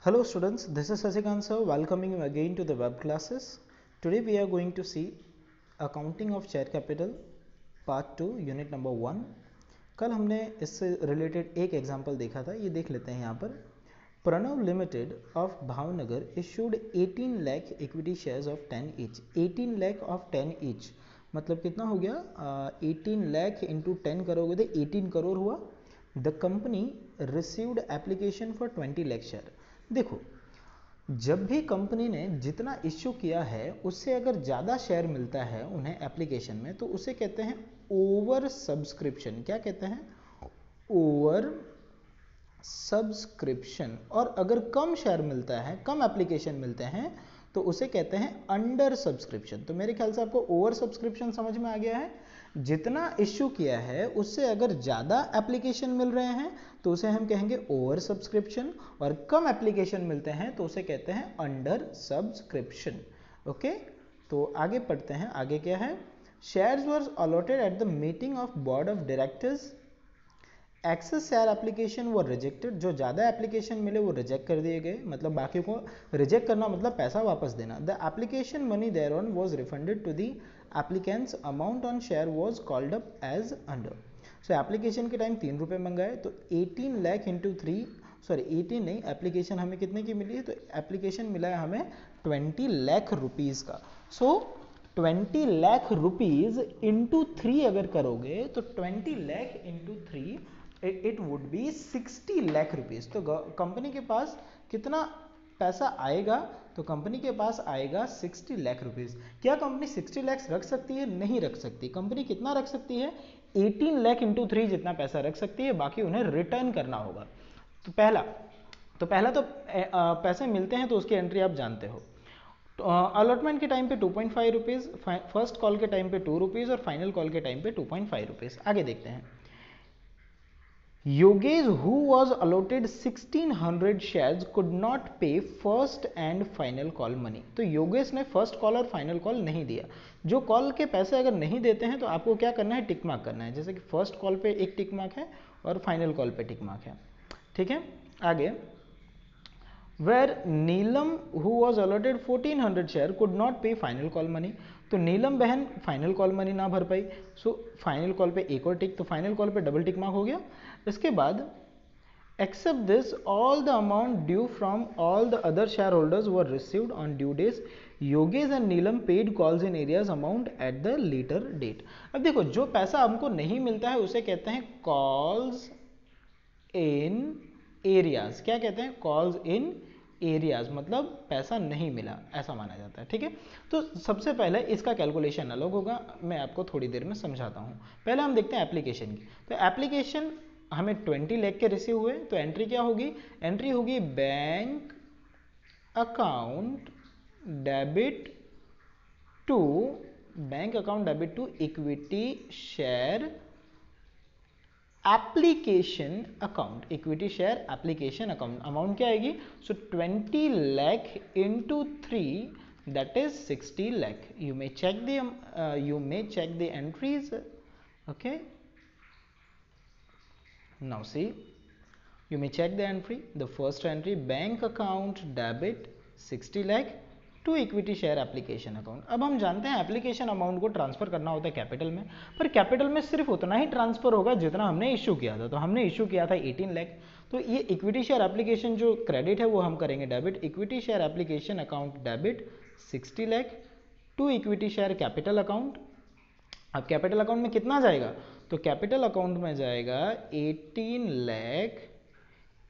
Hello students, this is Sasikant sir welcoming you again to the web classes. Today we are going to see accounting of share capital part 2 unit number 1. कल हमने इससे related एक example देखा था, ये देख लेते हैं यहाँ पर. Pranav limited of Bhavnagar issued 18 lakh equity shares of 10 each. 18 lakh of 10 each मतलब कितना हो गया? 18 लाख इंटू 10 करोगे तो 18 करोड़ हुआ. The company received application for 20 lakh share. देखो, जब भी कंपनी ने जितना इश्यू किया है उससे अगर ज़्यादा शेयर मिलता है उन्हें एप्लीकेशन में, तो उसे कहते हैं ओवर सब्सक्रिप्शन. क्या कहते हैं? Over subscription. और अगर कम शेयर मिलता है, कम एप्लीकेशन मिलते हैं, तो उसे कहते हैं अंडर सब्सक्रिप्शन. तो मेरे ख्याल से आपको ओवर सब्सक्रिप्शन समझ में आ गया है. जितना इश्यू किया है उससे अगर ज़्यादा एप्लीकेशन मिल रहे हैं तो उसे हम कहेंगे ओवर सब्सक्रिप्शन, और कम एप्लीकेशन मिलते हैं तो उसे कहते हैं अंडर सब्सक्रिप्शन. ओके, तो आगे पढ़ते हैं. आगे क्या है? Shares were allotted at the meeting of board of directors. Access share application वो रिजेक्टेड. जो ज़्यादा एप्लीकेशन मिले वो रिजेक्ट कर दिए गए. मतलब बाकी को रिजेक्ट करना मतलब पैसा वापस देना. The application money there on was refunded to the applicants. Amount on share was called up as under. So application के टाइम 3 रुपये मंगाए, तो 18 लाख इंटू 3, सॉरी 18 नहीं, एप्लीकेशन हमें कितने की मिली है? तो एप्लीकेशन मिला है हमें 20 लाख रुपीज़ का. सो 20 लाख रुपीज़ इंटू 3 अगर करोगे तो 20 lakh into 3 it would be 60 lakh rupees. तो कंपनी के पास कितना पैसा आएगा? तो कंपनी के पास आएगा 60 लाख रुपीज़. क्या कंपनी 60 लाख रख सकती है? नहीं रख सकती. कंपनी कितना रख सकती है? 18 लाख इंटू 3 जितना पैसा रख सकती है. बाकी उन्हें रिटर्न करना होगा. तो पहला पैसे मिलते हैं तो उसकी एंट्री आप जानते हो. अलॉटमेंट के टाइम पे 2.5 रुपीज़, फर्स्ट कॉल के टाइम पे 2 रुपीज़ और फाइनल कॉल के टाइम पे 2.5 रुपीज़. आगे देखते हैं. Yogesh who was allotted 1600 shares could not pay first and final call money. तो योगेश ने फर्स्ट कॉल और फाइनल कॉल नहीं दिया. जो कॉल के पैसे अगर नहीं देते हैं तो आपको क्या करना है? टिक मार्क करना है. जैसे कि फर्स्ट कॉल पे एक टिक मार्क है और फाइनल कॉल पे टिक मार्क है. ठीक है, आगे. Where Neelam who was allotted 1400 share could not pay final call money. तो नीलम बहन फाइनल कॉल मनी ना भर पाई. सो फाइनल कॉल पे एक और टिक, तो फाइनल कॉल पे डबल टिक मार्क हो गया. इसके बाद except this all the amount due from all the other share holders were received on due days. Yogesh and Neelam paid calls in arrears amount at the later date. अब देखो, जो पैसा हमको नहीं मिलता है उसे कहते हैं कॉल्स इन एरियाज. क्या कहते हैं? कॉल्स इन एरियाज, मतलब पैसा नहीं मिला ऐसा माना जाता है. ठीक है, तो सबसे पहले इसका कैलकुलेशन अलग होगा, मैं आपको थोड़ी देर में समझाता हूँ. पहले हम देखते हैं एप्लीकेशन की. तो एप्लीकेशन हमें 20 लाख के रिसीव हुए, तो एंट्री क्या होगी? एंट्री होगी bank account debit to, bank account debit to equity share application account. Equity share application account amount क्या आएगी? So 20 lakh into 3 that is 60 lakh. You may check the entries. Okay, now see, you may check the entry. The first entry, bank account debit 60 lakh to equity share application account. अब हम जानते हैं application amount को transfer करना होता है capital में, पर कैपिटल में सिर्फ उतना ही ट्रांसफर होगा जितना हमने इशू किया था. तो हमने इशू किया था 18 लाख, तो ये इक्विटी शेयर एप्लीकेशन जो क्रेडिट है वो हम करेंगे debit. Equity share application account debit 60 lakh to equity share capital account. अब कैपिटल अकाउंट में कितना जाएगा? तो कैपिटल अकाउंट में जाएगा 18 लाख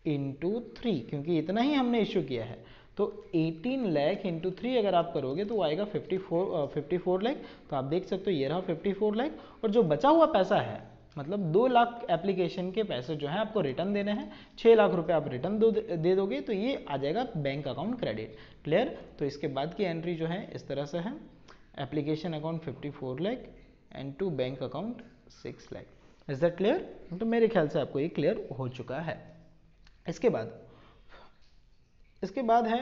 इंटू 3, क्योंकि इतना ही हमने इशू किया है. तो 18 लाख इंटू 3 अगर आप करोगे तो वो आएगा 54 लाख. तो आप देख सकते हो ये रहा 54 लाख. और जो बचा हुआ पैसा है, मतलब 2 लाख एप्लीकेशन के पैसे जो है आपको रिटर्न देने हैं, 6 लाख रुपए आप रिटर्न दे दोगे, तो ये आ जाएगा बैंक अकाउंट क्रेडिट. क्लियर? तो इसके बाद की एंट्री जो है इस तरह से है. Application account 54 lakh and to bank account 6 lakh. Is that clear? तो मेरे ख्याल से आपको ये क्लियर हो चुका है. इसके बाद है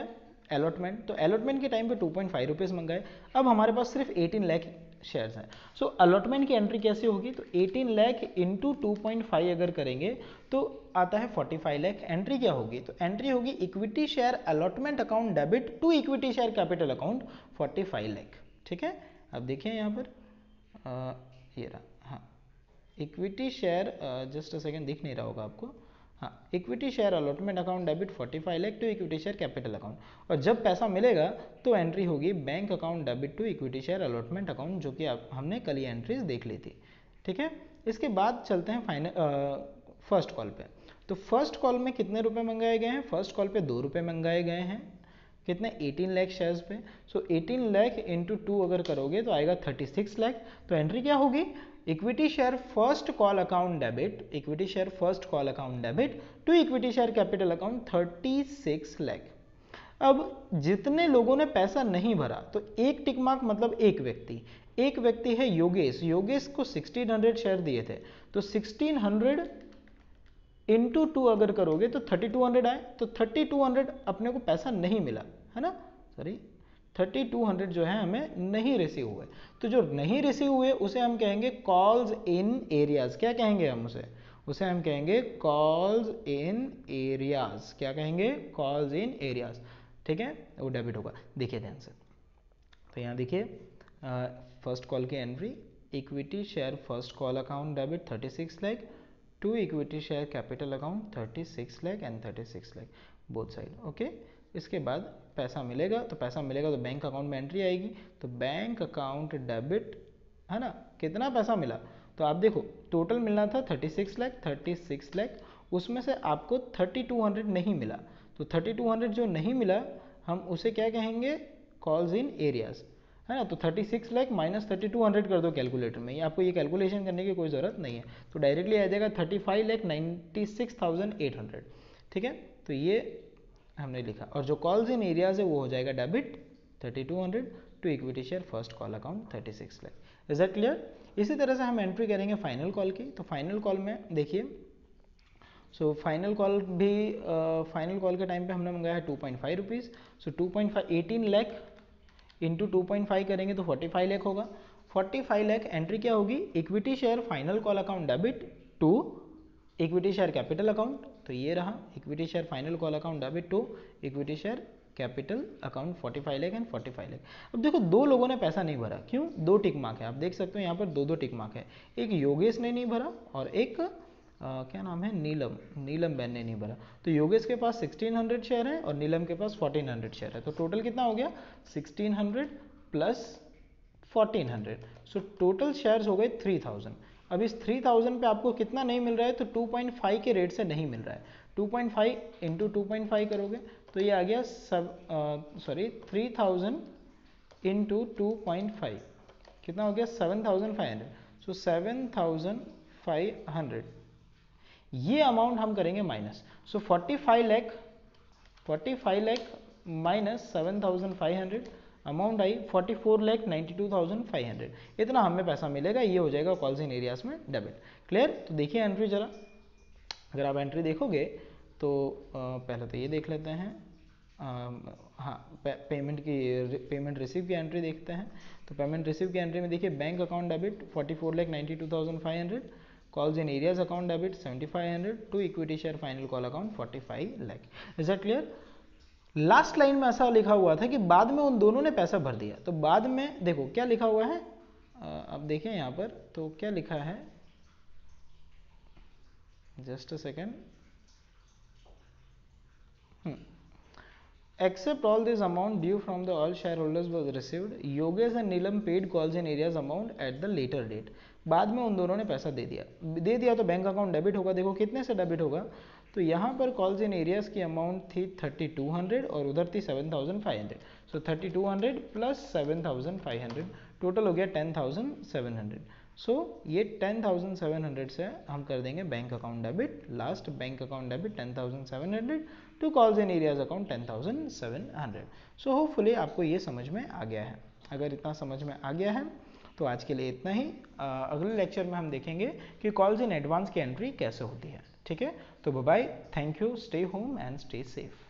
अलॉटमेंट. तो अलॉटमेंट के टाइम पे 2.5 रुपीज़ मंगाए. अब हमारे पास सिर्फ 18 लाख शेयर्स हैं। सो अलॉटमेंट की एंट्री कैसे होगी, तो 18 लाख इंटू 2.5 अगर करेंगे तो आता है 45 लाख। एंट्री क्या होगी, तो एंट्री होगी equity share allotment account debit to equity share capital account 45 lakh. ठीक है, अब देखिए यहाँ पर ये रहा, हाँ equity share, just a second, दिख नहीं रहा होगा आपको, हाँ equity share allotment account debit 45 lakh to equity share capital account, और जब पैसा मिलेगा तो एंट्री होगी bank account debit to equity share allotment account, जो कि हमने कल ही एंट्रीज देख ली थी। ठीक है, इसके बाद चलते हैं फर्स्ट कॉल पे। तो फर्स्ट कॉल में कितने रुपए मंगाए गए हैं, फर्स्ट कॉल पे 2 रुपये मंगाए गए हैं, कितने 18 लाख शेयर्स पे। सो 18 लाख इंटू 2 अगर करोगे तो आएगा 36 लाख। तो एंट्री क्या होगी, equity share first call account debit, equity share first call account debit to equity share capital account 36 lakh. अब जितने लोगों ने पैसा नहीं भरा, तो एक टिक मार्क मतलब एक व्यक्ति है योगेश, योगेश को 1600 शेयर दिए थे, तो 1600 इंटू 2 अगर करोगे तो 3200 आए, तो 3200 अपने को पैसा नहीं मिला है ना, सॉरी 3200 जो है हमें नहीं रिसीव हुए। तो जो नहीं रिसीव हुए उसे हम कहेंगे कॉल्स इन एरियाज। क्या कहेंगे हम उसे हम कहेंगे कॉल्स इन एरियाज। क्या कहेंगे, कॉल्स इन एरियाज। ठीक है, वो डेबिट होगा। देखिए ध्यान से, तो यहाँ देखिए फर्स्ट कॉल की entry, equity share first call account debit 36 lakh to equity share capital account 36 lakh and 36 lakh both side. Okay, इसके बाद पैसा मिलेगा, तो पैसा मिलेगा तो बैंक अकाउंट में एंट्री आएगी, तो बैंक अकाउंट डेबिट है ना, कितना पैसा मिला, तो आप देखो टोटल मिलना था 36 लाख, उसमें से आपको 3200 नहीं मिला, तो 3200 जो नहीं मिला हम उसे क्या कहेंगे, कॉल्स इन एरियाज है ना। तो 36 लाख माइनस 3200 कर दो कैलकुलेटर में, आपको ये कैलकुलेशन करने की कोई ज़रूरत नहीं है, तो डायरेक्टली आ जाएगा 35,96,800। ठीक है, तो ये हमने लिखा, और जो कॉल्स इन एरियाज है वो हो जाएगा debit 3200 to equity share first call account 36 lakh. Is that clear. इसी तरह से हम एंट्री करेंगे फाइनल कॉल की। तो फाइनल कॉल में देखिए, सो फाइनल कॉल भी फाइनल कॉल के टाइम पे हमने मंगाया है 2.5 रुपीज़। सो 2.5 18 लाख इंटू 2.5 करेंगे तो 45 लाख होगा। 45 लाख एंट्री क्या होगी, equity share final call account debit to equity share capital account, तो ये रहा equity share final call account debit to equity share capital account 45 lakh and 45 lakh. अब देखो दो लोगों ने पैसा नहीं भरा, क्यों, 2 टिक मार्क है, आप देख सकते हो यहाँ पर 2 टिक मार्क है, एक योगेश ने नहीं भरा और एक क्या नाम है, नीलम बैन ने नहीं भरा। तो योगेश के पास 1600 शेयर है और नीलम के पास 1400 शेयर है, तो टोटल कितना हो गया 1600 प्लस 1400, सो टोटल शेयर्स हो गए 3000। अब इस 3000 पे आपको कितना नहीं मिल रहा है, तो 2.5 के रेट से नहीं मिल रहा है। 2.5 इंटू 2.5 करोगे तो ये आ गया 3000 इंटू 2.5 कितना हो गया 7500, सो 7500 ये अमाउंट हम करेंगे minus. So 45 lakh minus 7500 amount I 44,92,500, इतना हमें पैसा मिलेगा, ये हो जाएगा कॉल्स इन एरियाज में डेबिट। क्लियर। तो देखिए एंट्री जरा, अगर आप एंट्री देखोगे तो पहले तो ये देख लेते हैं, हाँ पेमेंट रिसीव की एंट्री देखते हैं। तो पेमेंट रिसीव की एंट्री में देखिए bank account debit 44,92,500, calls in arrears account debit 7500 to equity share final call account 45 lakh. Is that clear. Last line में ऐसा लिखा हुआ था कि बाद में उन दोनों ने पैसा भर दिया, तो बाद में देखो क्या लिखा हुआ है, अब देखें यहाँ पर तो क्या लिखा है, just a second, except all this amount due from the all shareholders was received, Yogesh and Neelam paid calls in areas amount at the later date। बाद में उन दोनों ने पैसा दे दिया तो बैंक अकाउंट डेबिट होगा। देखो कितने से डेबिट होगा, तो यहाँ पर कॉल्स इन एरियाज की अमाउंट थी 3200 और उधर थी 7500, सो 3200 प्लस 7500 टोटल हो गया 10700। सो ये 10700 से हम कर देंगे bank account debit, last bank account debit 10700 to calls in arrears account 10700। So hopefully आपको ये समझ में आ गया है। अगर इतना समझ में आ गया है तो आज के लिए इतना ही। अगले लेक्चर में हम देखेंगे कि कॉल्स इन एडवांस की एंट्री कैसे होती है। ठीक है, तो bye bye, thank you, stay home and stay safe.